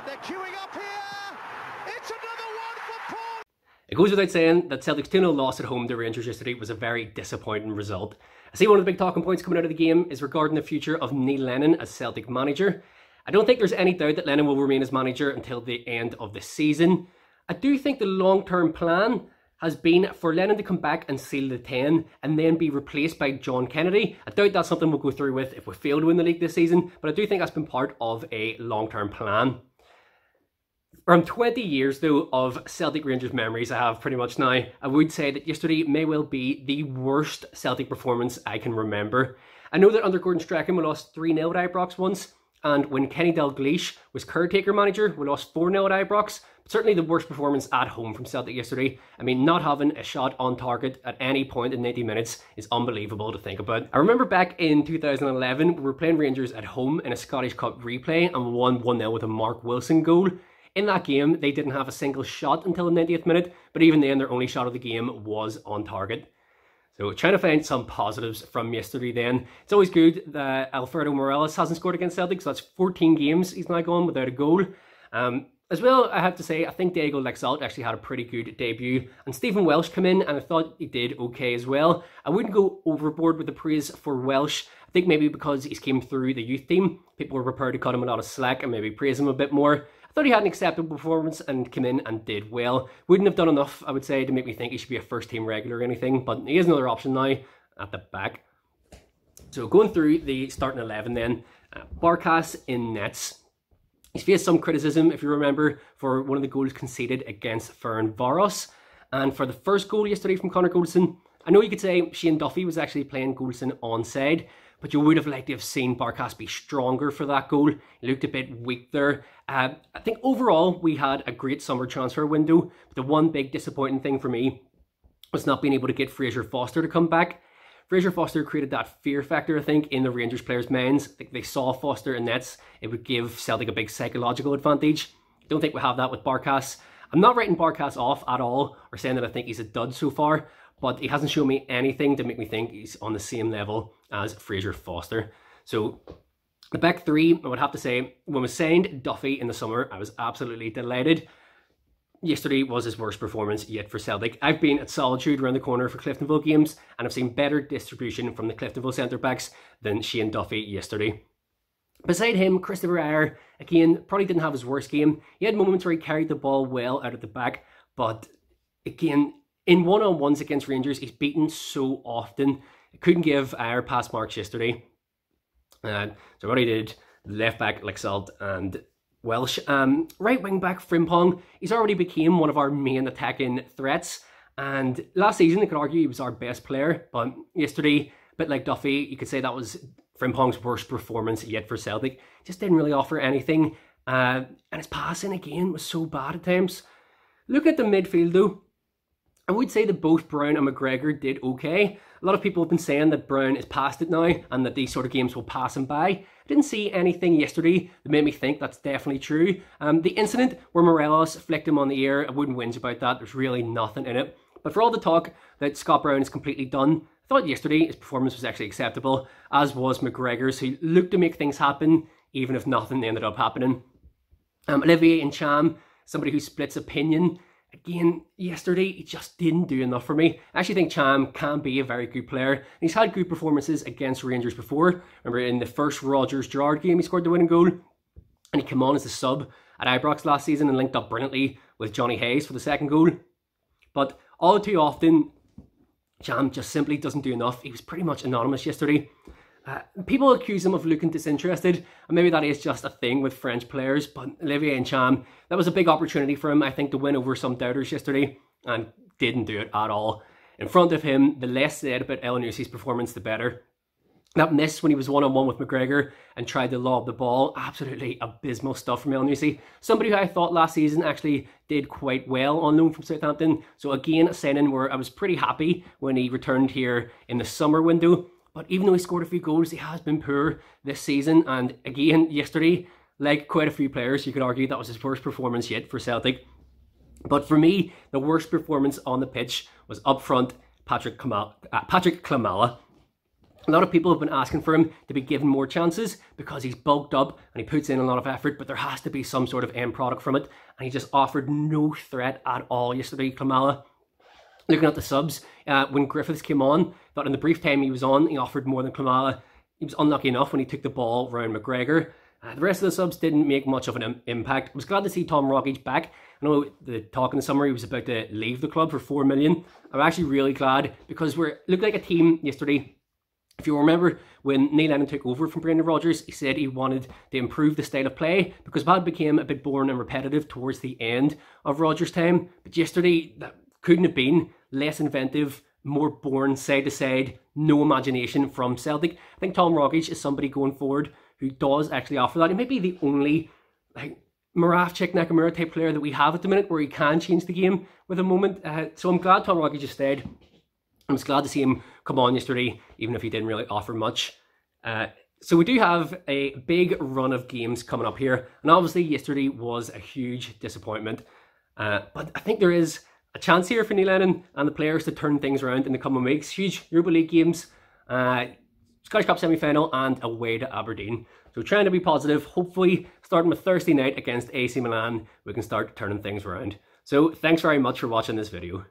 They're queuing up here. It's another one for Paul. It goes without saying that Celtic's 2-0 loss at home to Rangers yesterday was a very disappointing result. I see one of the big talking points coming out of the game is regarding the future of Neil Lennon as Celtic manager. I don't think there's any doubt that Lennon will remain as manager until the end of the season. I do think the long-term plan has been for Lennon to come back and seal the 10 and then be replaced by John Kennedy. I doubt that's something we'll go through with if we fail to win the league this season, but I do think that's been part of a long-term plan. Around 20 years though of Celtic Rangers memories I have pretty much now, I would say that yesterday may well be the worst Celtic performance I can remember. I know that under Gordon Strachan we lost 3-0 at Ibrox once, and when Kenny Dalglish was caretaker manager we lost 4-0 at Ibrox. But certainly the worst performance at home from Celtic yesterday. I mean, not having a shot on target at any point in 90 minutes is unbelievable to think about. I remember back in 2011 we were playing Rangers at home in a Scottish Cup replay and won 1-0 with a Mark Wilson goal. In that game, they didn't have a single shot until the 90th minute, but even then, their only shot of the game was on target. So trying to find some positives from yesterday then. It's always good that Alfredo Morelos hasn't scored against Celtic, so that's 14 games he's now gone without a goal. As well, I have to say, I think Diego Lexalt actually had a pretty good debut, and Stephen Welsh came in and I thought he did okay as well. I wouldn't go overboard with the praise for Welsh. I think maybe because he's came through the youth team, people were prepared to cut him a lot of slack and maybe praise him a bit more. I thought he had an acceptable performance and came in and did well. Wouldn't have done enough, I would say, to make me think he should be a first team regular or anything, but he is another option now at the back. So going through the starting 11 then, Barkas in nets. He's faced some criticism, if you remember, for one of the goals conceded against Ferencváros. And for the first goal yesterday from Connor Goldson, I know you could say Shane Duffy was actually playing Goldson onside, but you would have liked to have seen Barkas be stronger for that goal. He looked a bit weak there. I think overall we had a great summer transfer window, but the one big disappointing thing for me was not being able to get Fraser Foster to come back. Fraser Foster created that fear factor, I think, in the Rangers players' minds. I think they saw Foster in nets. It would give Celtic a big psychological advantage. I don't think we have that with Barkas. I'm not writing Barkas off at all or saying that I think he's a dud so far, but he hasn't shown me anything to make me think he's on the same level as Fraser Foster. So the back three, I would have to say, when we signed Duffy in the summer, I was absolutely delighted. Yesterday was his worst performance yet for Celtic. I've been at Solitude around the corner for Cliftonville games, and I've seen better distribution from the Cliftonville centre-backs than Shane Duffy yesterday. Beside him, Christopher Ayer, again, probably didn't have his worst game. He had moments where he carried the ball well out of the back, but again, in one-on-ones against Rangers, he's beaten so often. I couldn't give Ayer pass marks yesterday. So what he did, left back Lexalt and Welsh. Right wing back Frimpong, he's already became one of our main attacking threats. And last season, I could argue he was our best player. But yesterday, a bit like Duffy, you could say that was Frimpong's worst performance yet for Celtic. Just didn't really offer anything. And his passing, again, was so bad at times. Look at the midfield, though. I would say that both Brown and McGregor did okay. A lot of people have been saying that Brown is past it now and that these sort of games will pass him by. I didn't see anything yesterday that made me think that's definitely true. The incident where Morelos flicked him on the ear, I wouldn't whinge about that. There's really nothing in it. But for all the talk that Scott Brown is completely done, I thought yesterday his performance was actually acceptable, as was McGregor's, who looked to make things happen, even if nothing ended up happening. Olivier Ntcham, somebody who splits opinion. Again, yesterday, he just didn't do enough for me. I actually think Cham can be a very good player. He's had good performances against Rangers before. Remember in the first Rodgers-Gerrard game, he scored the winning goal. And he came on as a sub at Ibrox last season and linked up brilliantly with Johnny Hayes for the second goal. But all too often, Cham just simply doesn't do enough. He was pretty much anonymous yesterday. People accuse him of looking disinterested, and maybe that is just a thing with French players, but Olivier Ntcham, that was a big opportunity for him, I think, to win over some doubters yesterday, and didn't do it at all. In front of him, the less said about Elyounoussi's performance, the better. That miss when he was one-on-one with McGregor and tried to lob the ball, absolutely abysmal stuff from Elyounoussi. Somebody who I thought last season actually did quite well on loan from Southampton, so again, a signing where I was pretty happy when he returned here in the summer window. But even though he scored a few goals, he has been poor this season. And again, yesterday, like quite a few players, you could argue that was his worst performance yet for Celtic. But for me, the worst performance on the pitch was up front, Patrick Klimala. A lot of people have been asking for him to be given more chances because he's bulked up and he puts in a lot of effort, but there has to be some sort of end product from it. And he just offered no threat at all yesterday, Klimala. Looking at the subs, when Griffiths came on, thought in the brief time he was on, he offered more than Klimala. He was unlucky enough when he took the ball round McGregor. The rest of the subs didn't make much of an impact. I was glad to see Tom Rogic back. I know the talk in the summer he was about to leave the club for $4 million. I'm actually really glad because we looked like a team yesterday. If you remember, when Neil Lennon took over from Brendan Rodgers, he said he wanted to improve the style of play because that became a bit boring and repetitive towards the end of Rodgers' time. But yesterday, that couldn't have been less inventive, more boring, side to side, no imagination from Celtic. I think Tom Rogic is somebody going forward who does actually offer that. He may be the only Moravcik Nakamura type player that we have at the minute where he can change the game with a moment. So I'm glad Tom Rogic has stayed. I was glad to see him come on yesterday, even if he didn't really offer much. So we do have a big run of games coming up here. And obviously yesterday was a huge disappointment. But I think there is a chance here for Neil Lennon and the players to turn things around in the coming weeks. Huge Europa League games, Scottish Cup semi-final and away to Aberdeen. So trying to be positive. Hopefully starting with Thursday night against AC Milan, we can start turning things around. So thanks very much for watching this video.